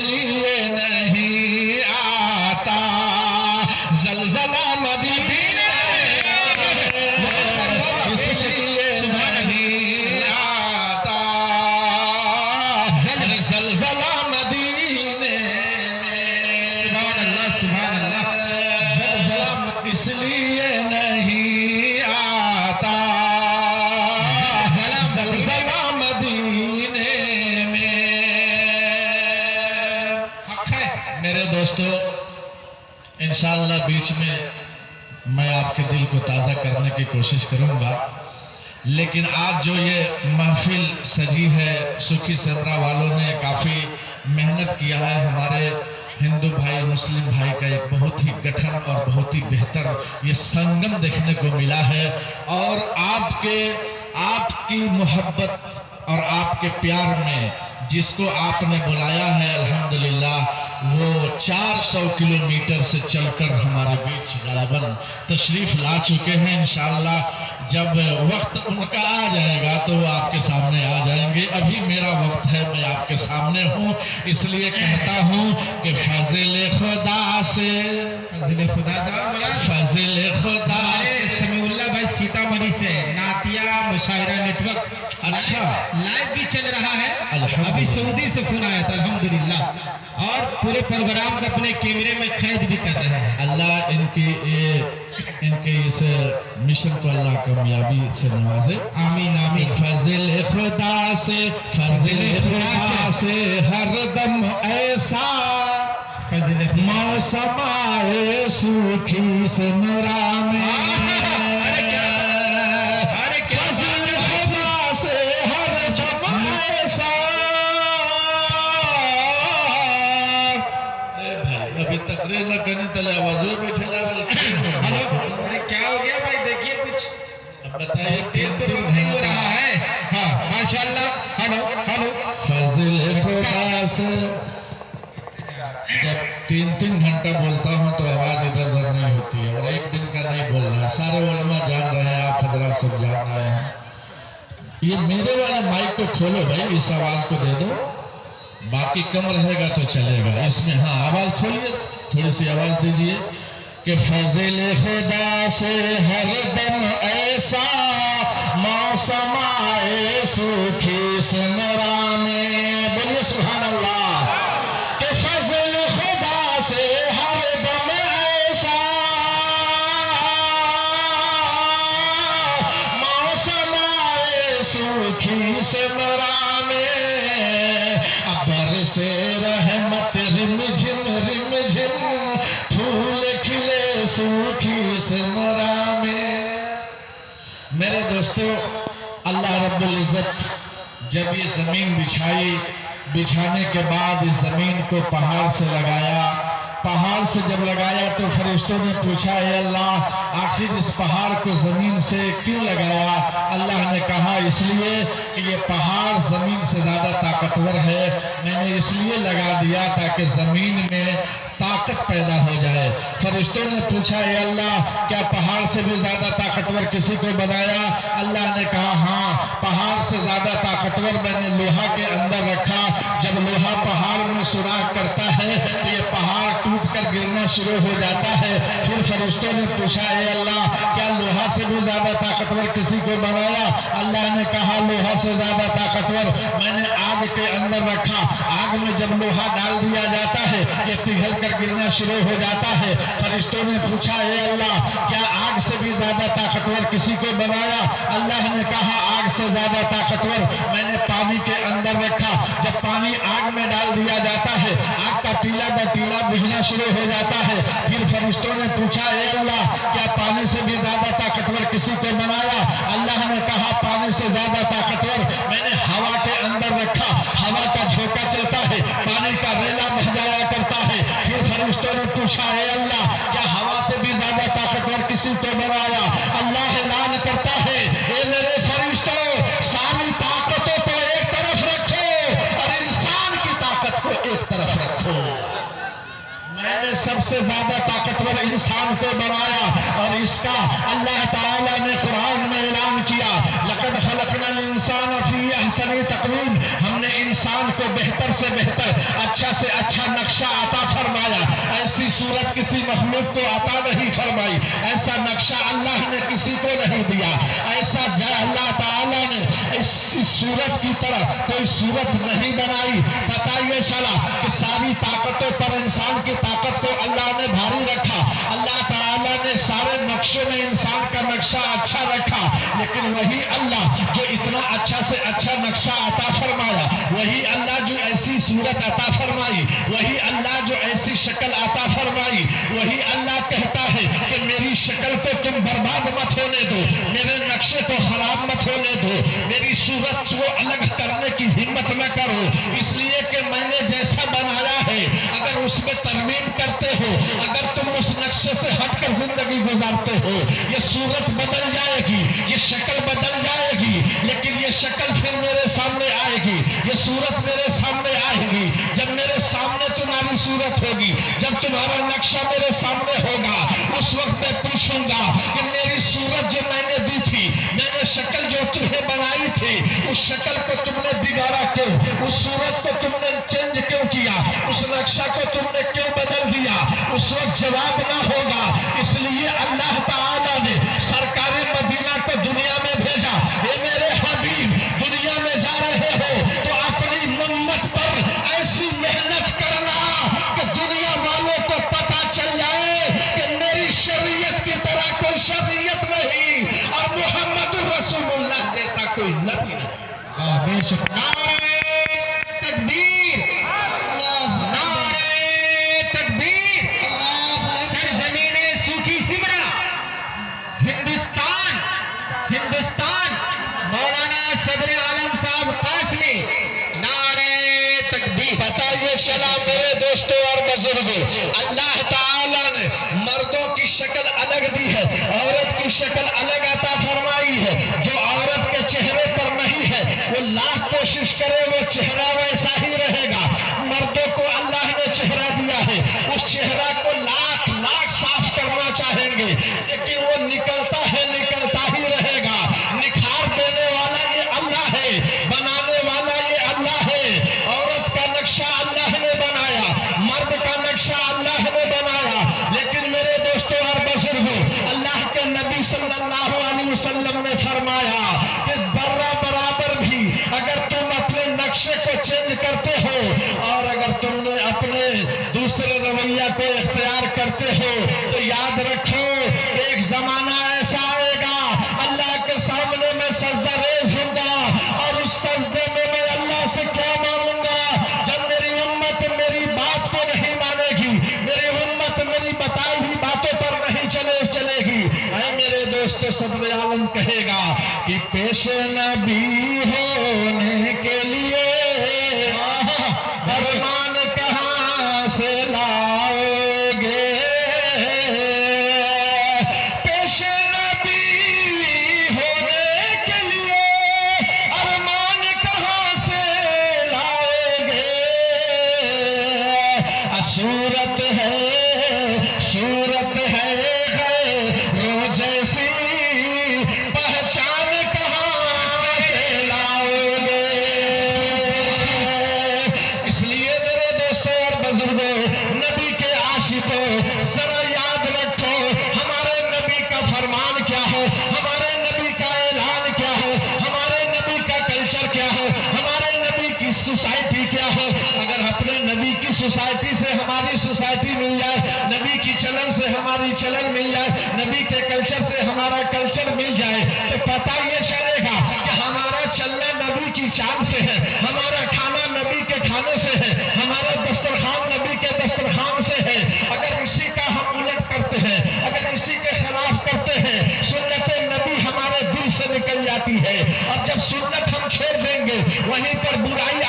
لیے نہیں آتا زلزلہ مدینے اس لیے نہیں آتا زلزلہ مدینے سبحان اللہ سبحان اللہ زلزلہ اس لیے نہیں آتا زلزلہ مدینے میں میرے دوستو انشاءاللہ بیچ میں آپ کے دل کو تازہ کرنے کی کوشش کروں گا، لیکن آج جو یہ محفل سجی ہے سکھی سمرا والوں نے کافی محنت کیا ہے، ہمارے ہندو بھائی مسلم بھائی کا ایک بہت ہی گٹھن اور بہت ہی بہتر یہ سنگم دیکھنے کو ملا ہے، اور آپ کی محبت اور آپ کے پیار میں جس کو آپ نے بلایا ہے الحمدللہ وہ 400 کلومیٹر سے چل کر ہمارے بیچ غالباً تشریف لا چکے ہیں۔ انشاءاللہ جب وقت ان کا آ جائے گا تو وہ آپ کے سامنے آ جائیں گے، ابھی میرا وقت ہے، میں آپ کے سامنے ہوں، اس لیے کہتا ہوں کہ فضل خدا سے فضل خدا سے فضل خدا سے سمیع اللہ بھائی سیتامڑھی سے نعتیہ مشاعرہ نیٹ ورک اچھا لائیو بھی چل رہا ہے، الحمدللہ۔ ابھی سعودی سے فون آیا تھا الحمدللہ، اور پورے پروگرام کو اپنے کیمرے میں قید بھی کر رہے ہیں۔ اللہ ان کے اس مشن کو اللہ کامیابی سے نوازے، آمین آمین۔ فضل خدا سے ہر دم ایسا فضل موسم آئے سوکھی سمرا میں، فضل خدا سے ہر دم ایسا۔ اے بھائی ابھی تقریر نہ کرنی تلے آوازوں بیٹھے ہلو، ارے کیا ہو گیا بھائی؟ دیکھیے کچھ اب بتائیے تیز تو نہیں ہو رہا ہے۔ ہاں ماشاءاللہ۔ Hello hello. فضل خدا سے جب 3 گھنٹہ بولتا ہوں تو آواز ادھر ادھر نہیں ہوتی ہے، اور ایک دن کا نہیں بولنا ہے، سارے علماء جان رہے ہیں، آپ حضرات سب جان رہے ہیں۔ یہ میرے والے مائک کو کھولو بھائی، اس آواز کو دے دو، باقی کم رہے گا تو چلے گا، اس میں ہاں آواز کھولیے، تھوڑی سی آواز دیجئے کہ فضل خدا سے ہر دم ایسا موسم آئے سوکھی سمرا میں، بولیے سبحان اللہ، کہ فضل خدا سے ہر دم ایسا موسم آئے سوکھی سمرا میں، ابر سے رحمت رم جھم پھول کھلے سوکھی سمرا میں۔ میرے دوستو اللہ رب العزت جب یہ زمین بچھانے کے بعد اس زمین کو پہاڑ سے لگایا، پہاڑ سے جب لگایا تو فرشتوں نے پوچھا اے اللہ آخر اس پہاڑ کو زمین سے کیوں لگایا؟ اللہ نے کہا اس لیے کہ یہ پہاڑ زمین سے زیادہ طاقتور ہے، میں نے اس لیے لگا دیا تاکہ زمین میں طاقت پیدا ہو جائے۔ فرشتوں نے پوچھا اے اللہ کیا پہاڑ سے بھی زیادہ طاقتور کسی کو بنایا؟ اللہ نے کہا ہاں، پہاڑ سے زیادہ طاقتور میں نے لوہا کے اندر رکھا، جب لوہا پہاڑ میں سوراخ کرتا ہے تو یہ پہاڑ ٹوٹ کر گرنا شروع ہو جاتا ہے۔ پھر فرشتوں نے پوچھا اے اللہ کیا لوہا سے بھی زیادہ طاقتور کسی کو بنایا؟ اللہ نے کہا لوہا سے زیادہ طاقتور میں نے آگ کے اندر رکھا، آگ میں جب لوہا ڈال دیا جاتا ہے یہ پگھل کر گرنا شروع ہو جاتا ہے۔ فرشتوں نے پوچھا اے اللہ کیا آگ سے بھی زیادہ طاقتور کسی کو بنایا؟ اللہ نے کہا آگ سے زیادہ طاقتور میں نے پانی کے اندر رکھا، جب پانی آگ میں ڈال دیا جاتا ہے آگ کا تیلا دا تیلا بجھنا شروع ہو جاتا ہے۔ پھر فرشتوں نے پوچھا اے اللہ کیا پانی سے بھی زیادہ طاقتور کسی کو بنایا؟ اللہ نے کہا پانی سے زیادہ طاقتور میں نے ہوا کے اندر رکھا، ہوا کا جھونکا چلتا ہے پانی کا ریلا بہ جایا کرتا ہے۔ پھر فرشتوں نے پوچھا اے اللہ کیا ہوا سے بھی زیادہ طاقتور کسی کو بنایا؟ اللہ اعلان کرتا ہے اے میرے فرشتوں ساری طاقتوں کو ایک طرف رکھو اور انسان کی طاقت کو ایک طرف رکھو۔ میں نے سب سے زیادہ طاقتور انسان کو بنایا، اور اس کا اللہ تعالیٰ نے قرآن میں اعلان کیا لَقَدْ خَلَقْنَا الْإِنسَانَ فِي أَحْسَنِ تَقْوِيمٍ، ہم نے انسان کو بہتر بہتر سے بہتر اچھا سے اچھا نقشہ عطا فرمایا. ایسی صورت کسی مخلوق کو عطا نہیں فرمائی. ایسا نقشہ اللہ نے کسی کو نہیں دیا. ایسا اللہ تعالیٰ نے اس صورت کی طرح کوئی صورت نہیں بنائی. پتہ یہ چلا کہ ساری طاقتوں پر انسان کی طاقت کو اللہ نے بھاری رکھا. اللہ تعالیٰ نے سارے نقشوں میں انسان کا نقشہ اچھا رکھا. لیکن وہی اللہ جو اتنا اچھا سے اچھا نقشہ عطا فرمایا, وہی اللہ جو ایسی صورت عطا فرمائی, وہی اللہ جو ایسی شکل عطا فرمائی, وہی اللہ کہتا ہے کہ میری شکل کو تم برباد مت ہونے دو, میرے نقشے کو خراب مت ہونے دو, میری صورت کو الگ کرنے کی ہمت نہ کرو, اس لیے کہ میں نے جیسا بنایا ہے اگر اس میں ترمیم کرتے ہو, اگر تم اس نقشے سے ہٹ کر زندگی گزارتے ہو, یہ صورت بدل جائے گی, یہ شکل بدل جائے گی, لیکن یہ شکل پھر میرے سامنے آئے گی, یہ صورت میرے سامنے آئے گی. جب میرے سامنے تمہاری صورت ہوگی, جب تمہارا نقشہ میرے سامنے ہوگا, اس وقت میں پوچھوں گا کہ میری صورت جو میں نے دی تھی, میں نے شکل جو تمہیں بنائی تھی, اس شکل کو تم نے بگاڑا کیوں, اس صورت کو تم نے چینج کیوں کیا, اس نقشہ کو تم نے کیوں بدل دیا؟ اس وقت جواب نہ ہوگا. اس لیے اللہ تعالیٰ نے سرکار مدینہ کو دنیا میں بھیجا. اے میرے حبیب, دنیا میں جا رہے ہو تو اپنی امت پر ایسی محنت کرنا کہ دنیا والوں کو پتہ چل جائے کہ میری شریعت کی طرح کوئی شریعت نہیں اور محمد رسول اللہ جیسا کوئی نبی نہیں. بے شک. نعرہ تکبیر, نعرہ تکبیر. سرزمین سوکھی سمرا ہندوستان, ہندوستان, مولانا صدر عالم صاحب قاسمی, نعرہ تکبیر. پتہ یہ چلا میرے دوستوں اور بزرگوں, اللہ تعالیٰ نے مردوں کی شکل الگ دی ہے, عورت کی شکل الگ عطا فرمائی ہے. جو عورت کے چہرے پر نہیں ہے وہ لاکھ کوشش کرے وہ چہرہ ویسا ہی رہے گا. مردوں کو اللہ نے چہرہ دیا ہے, اس چہرہ کو لاکھ لاکھ صاف کرنا چاہیں گے لیکن وہ نکلتا ہے, نکلتا ہی رہے گا. نکھار دینے والا یہ اللہ ہے, بنانے والا یہ اللہ ہے. عورت کا نقشہ اللہ نے بنایا, مرد کا نقشہ اللہ نے بنایا. لیکن میرے دوستوں اور بزرگوں, اللہ کے نبی صلی اللہ علیہ وسلم نے فرمایا کہ برابر بھی اگر تم اپنے نقشے کو چینج کرتے ہو اور اگر تم نے اپنے دوسرے رویہ کو اختیار کرتے ہو تو یاد رکھو ایک زمانہ ایسا آئے گا اللہ کے سامنے میں سجدہ ریز ہوں گا, اور اس سجدے میں میں اللہ سے کیا مانوں گا جب میری امت میری بات کو نہیں مانے گی, میری امت میری بتائی ہوئی باتوں پر نہیں چلے گی. اے میرے دوست, صدر عالم کہے گا کہ پیش نبی ہونے کے لیے درمان کہاں سے لاؤ گے, پیش نبی ہونے کے لیے ارمان کہاں سے لاؤ گے. صورت ہے غیروں جیسی, پہچان کہاں سے لاؤ گے. اس لیے میرے دوستوں اور بزرگوں, نبی کے عاشقوں, ذرا یاد رکھو ہمارے نبی کا فرمان کیا ہے, ہمارے نبی کا اعلان کیا ہے, ہمارے نبی کا کلچر کیا ہے, ہمارے نبی کی سوسائٹی کیا ہے. اگر اپنے نبی کی سوسائٹی سے ہماری سوسائٹی مل جائے, نبی کی چلن سے ہماری چلن مل جائے, نبی کے کلچر سے ہمارا کلچر مل جائے, تو پتہ یہ چلے گا کہ ہمارا چلنا نبی کی چال سے ہے, ہمارا کھانا نبی کے کھانے سے ہے, ہمارا دسترخوان نبی کے دسترخوان سے ہے. اگر اسی کا ہم الٹ کرتے ہیں, اگر اسی کے خلاف کرتے ہیں, سنت نبی ہمارے دل سے نکل جاتی ہے, اور جب سنت ہم چھوڑ دیں گے وہیں پر برائی